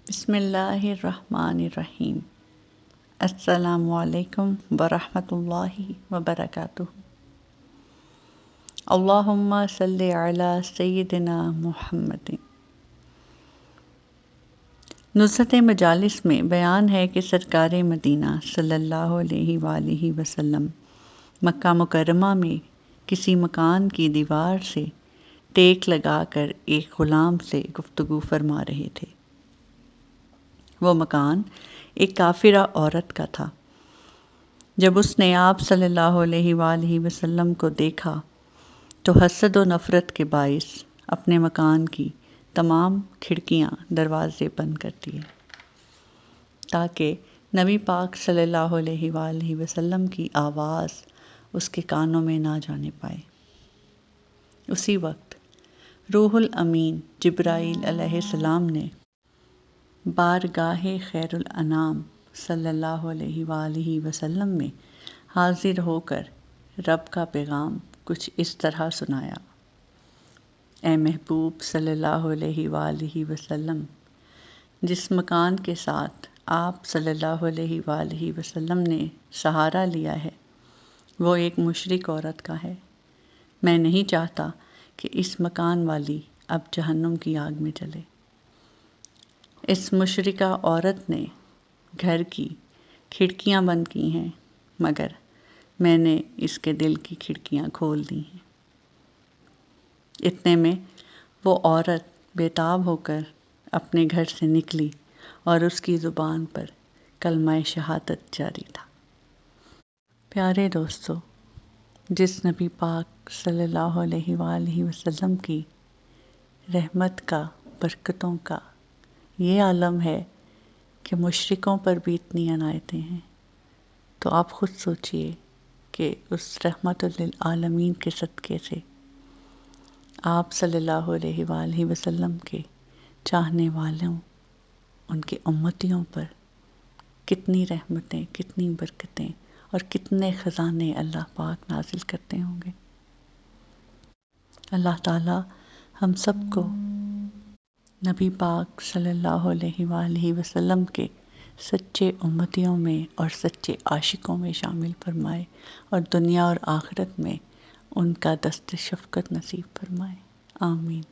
بسم اللہ الرحمن الرحیم۔ السلام علیکم ورحمۃ اللہ وبرکاتہ۔ اللہم صلی علی سیدنا محمد۔ نصرت مجالس میں بیان ہے کہ سرکار مدینہ صلی اللہ علیہ وآلہ وسلم مکہ مکرمہ میں کسی مکان کی دیوار سے ٹیک لگا کر ایک غلام سے گفتگو فرما رہے تھے۔ وہ مکان ایک کافرہ عورت کا تھا۔ جب اس نے آپ صلی اللہ علیہ وآلہ وسلم کو دیکھا تو حسد و نفرت کے باعث اپنے مکان کی تمام کھڑکیاں دروازے بند کر دیے تاکہ نبی پاک صلی اللہ علیہ وآلہ وسلم کی آواز اس کے کانوں میں نہ جانے پائے۔ اسی وقت روح الامین جبرائیل علیہ السلام نے بارگاہ خیر الانام صلی اللہ علیہ وآلہ وسلم میں حاضر ہو کر رب کا پیغام کچھ اس طرح سنایا: اے محبوب صلی اللہ علیہ وآلہ وسلم، جس مکان کے ساتھ آپ صلی اللہ علیہ وآلہ وسلم نے سہارا لیا ہے وہ ایک مشرک عورت کا ہے۔ میں نہیں چاہتا کہ اس مکان والی اب جہنم کی آگ میں جلے۔ اس مشرکہ عورت نے گھر کی کھڑکیاں بند کی ہیں مگر میں نے اس کے دل کی کھڑکیاں کھول دی ہیں۔ اتنے میں وہ عورت بے تاب ہو کر اپنے گھر سے نکلی اور اس کی زبان پر کلمہ شہادت جاری تھا۔ پیارے دوستو، جس نبی پاک صلی اللہ علیہ وآلہ وسلم کی رحمت کا، برکتوں کا یہ عالم ہے کہ مشرکوں پر بھی اتنی عنایتیں ہیں، تو آپ خود سوچئے کہ اس رحمت للعالمین کے صدقے سے آپ صلی اللہ علیہ وآلہ وسلم کے چاہنے والوں، ان کے امتیوں پر کتنی رحمتیں، کتنی برکتیں اور کتنے خزانے اللہ پاک نازل کرتے ہوں گے۔ اللہ تعالی ہم سب کو نبی پاک صلی اللہ علیہ وآلہ وسلم کے سچے امتیوں میں اور سچے عاشقوں میں شامل فرمائے اور دنیا اور آخرت میں ان کا دست شفقت نصیب فرمائے۔ آمین۔